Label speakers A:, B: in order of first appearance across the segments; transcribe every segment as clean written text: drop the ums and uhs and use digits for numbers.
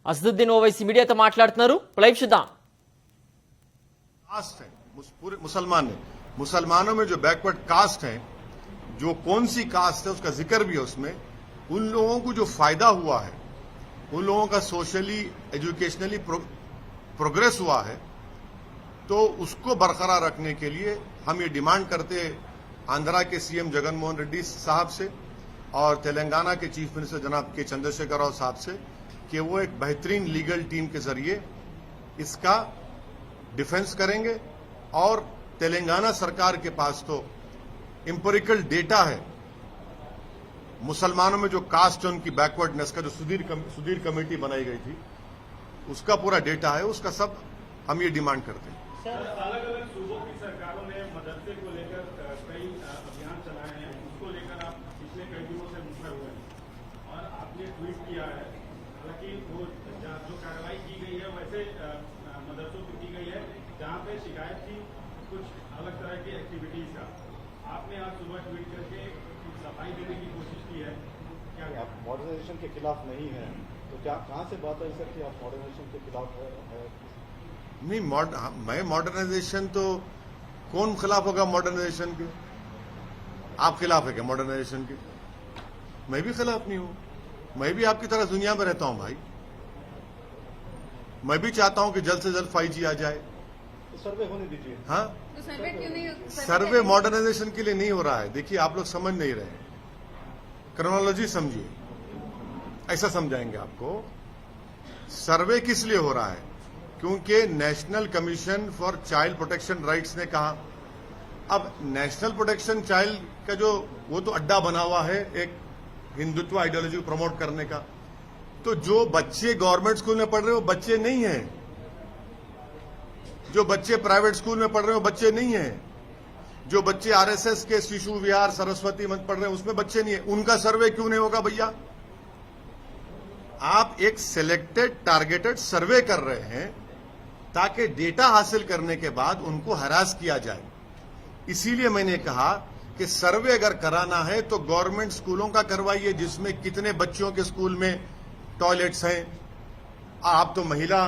A: అసదుద్దీన్ ఓవైసీ మీడియాతో మాట్లాడుతున్నారు. లైవ్ చూద్దాం.
B: कास्ट है पूरे मुसलमान है, मुसलमानों में जो बैकवर्ड कास्ट है, जो कौन सी कास्ट है उसका जिक्र भी है उसमें. उन लोगों को जो फायदा हुआ है, उन लोगों का सोशली एजुकेशनली प्रोग्रेस हुआ है, तो उसको बरकरार रखने के लिए हम ये डिमांड करते हैं आंध्रा के सीएम जगन मोहन रेड्डी साहब से और तेलंगाना के चीफ मिनिस्टर जनाब के चंद्रशेखर राव साहब से कि वो एक बेहतरीन लीगल टीम के जरिए इसका डिफेंस करेंगे. और तेलंगाना सरकार के पास तो इंपेरिकल डेटा है, मुसलमानों में जो कास्ट है उनकी बैकवर्डनेस का जो सुधीर कमेटी बनाई गई थी उसका पूरा डेटा है, उसका सब हम ये डिमांड करते हैं.
C: अलग अलग सूबों की सरकारों ने मदरसे को लेकर कई अभियान चलाए हैं, उसको लेकर आप पिछले कई दिनों से मुखर हुए हैं और आपने ट्वीट किया है. हालांकि वो जो कार्रवाई की गई है वैसे मदरसों की की गई है जहां पे शिकायत थी कुछ अलग तरह की एक्टिविटीज का. आपने आज सुबह ट्वीट करके सफाई देने की कोशिश की है. क्या
D: आप मॉडर्नाइजेशन के खिलाफ नहीं है तो क्या कहां से बात है सर कि आप मॉडर्नाइजेशन के खिलाफ है?
B: नहीं, मैं मॉडर्नाइजेशन तो कौन खिलाफ होगा मॉडर्नाइजेशन के? आप खिलाफ है क्या मॉडर्नाइजेशन के? मैं भी खिलाफ नहीं हूं. मैं भी आपकी तरह दुनिया में रहता हूं भाई. मैं भी चाहता हूं कि जल्द से जल्द 5G आ जाए.
D: तो सर्वे होने दीजिए.
B: हाँ,
E: तो सर्वे क्यों नहीं?
B: सर्वे मॉडर्नाइजेशन के लिए नहीं हो रहा है. देखिए, आप लोग समझ नहीं रहे. क्रोनोलॉजी समझिए, ऐसा समझाएंगे आपको. सर्वे किस लिए हो रहा है? क्योंकि national commission for child protection rights ने कहा. अब नेशनल प्रोटेक्शन चाइल्ड का जो वो तो अड्डा बना हुआ है एक हिंदुत्व आइडियोलॉजी को प्रमोट करने का. तो जो बच्चे गवर्नमेंट स्कूल में पढ़ रहे हैं वो बच्चे नहीं हैं. जो बच्चे प्राइवेट स्कूल में पढ़ रहे हैं वो बच्चे नहीं हैं. जो बच्चे आरएसएस के शिशु विहार सरस्वती मंच पढ़ रहे हैं उसमें बच्चे नहीं है. उनका सर्वे क्यों नहीं होगा भैया? आप एक सिलेक्टेड टारगेटेड सर्वे कर रहे हैं ताकि डेटा हासिल करने के बाद उनको हरास किया जाए. इसीलिए मैंने कहा कि सर्वे अगर कराना है तो गवर्नमेंट स्कूलों का करवाइए जिसमें कितने बच्चों के स्कूल में टॉयलेट्स हैं. आप तो महिला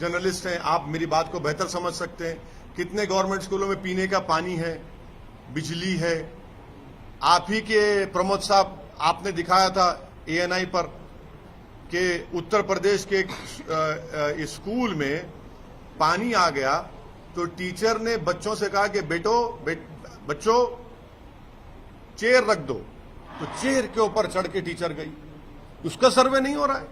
B: जर्नलिस्ट हैं, आप मेरी बात को बेहतर समझ सकते हैं. कितने गवर्नमेंट स्कूलों में पीने का पानी है, बिजली है. आप ही के प्रमोद साहब आपने दिखाया था ANI पर कि उत्तर प्रदेश के स्कूल में पानी आ गया तो टीचर ने बच्चों से कहा कि बच्चों चेयर रख दो. तो चेयर के ऊपर चढ़ के टीचर गई. उसका सर्वे नहीं हो रहा है.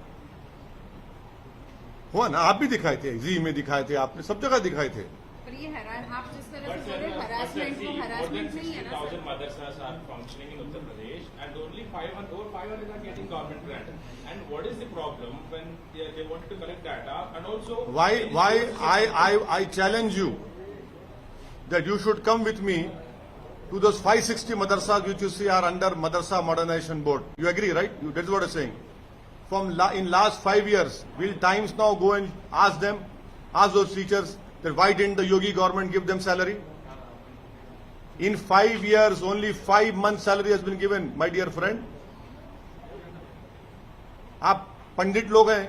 B: हुआ ना? आप भी दिखाए थे, जी में दिखाए थे, आपने सब जगह दिखाए थे.
E: पर ये आप जिस तरह से बोल रहे हैं हरासमेंट को हरासमेंट नहीं है ना sir.
C: madrasas are functioning in Uttar Pradesh and only 500 are getting government grant. And what is the problem when they want to collect data and also
B: Why I challenge you that you should come with me to those 560 madrasas which you see are under Madrasa Modernization Board. You agree, right? That's what I'm saying. In last 5 years, will Times now go and ask those teachers that why didn't the Yogi government give them salary? In 5 years, only 5 months salary has been given, my dear friend. आप पंडित लोग हैं,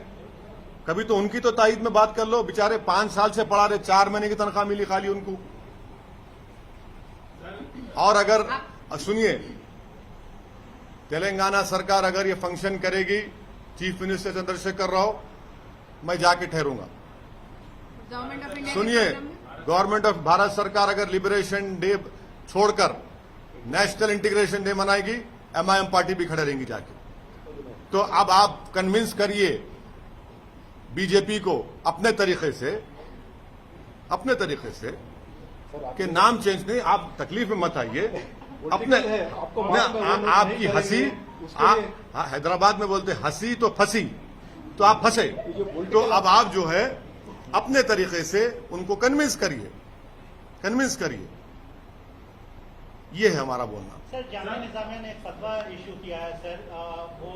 B: कभी तो उनकी तो ताईद में बात कर लो. बेचारे 5 साल से पढ़ा रहे, 4 महीने की तनख्वाह मिली खाली उनको. और अगर सुनिए, तेलंगाना सरकार अगर ये फंक्शन करेगी, चीफ मिनिस्टर चंद्रशेखर राव, मैं जाके ठहरूंगा. सुनिए, गवर्नमेंट ऑफ भारत सरकार अगर लिबरेशन डे छोड़कर नेशनल इंटीग्रेशन डे मनाएगी, MIM पार्टी भी खड़े रहेंगी जाके. तो अब आप कन्विंस करिए बीजेपी को अपने तरीके से कि नाम चेंज नहीं. आप तकलीफ में मत आइए. अपने आपकी हंसी, हैदराबाद में बोलते हंसी तो फंसी, तो आप फंसे. तो अब आप जो है अपने तरीके से उनको कन्विंस करिए. ये है हमारा बोलना.
F: सर, जामिया निजामिया ने एक फतवा इशू किया है सर. वो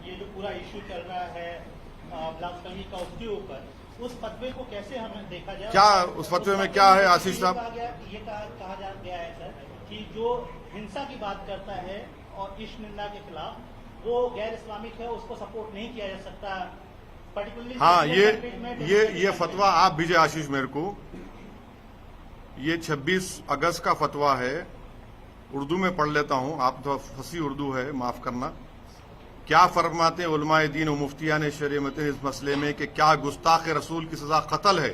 F: ये जो पूरा इशू चल रहा है ब्लास्फेमी का, उसके ऊपर उस फतवे को कैसे हमें देखा जाए?
B: क्या उस फतवे में क्या है आशीष साहब?
F: ये कहा गया है सर कि जो हिंसा की बात करता है और इश्क निंदा के खिलाफ वो गैर इस्लामिक है, उसको सपोर्ट नहीं किया जा सकता पर्टिकुलरली
B: हाँ, ये फतवा आप भेजे आशीष मेरे को। ये 26 अगस्त का फतवा है, उर्दू में पढ़ लेता हूं, आप तो फसी उर्दू है, माफ करना। क्या फरमाते उलमाए दीन और मुफ्तियान शरीयत इस मसले में कि क्या गुस्ताख रसूल की सजा कत्ल है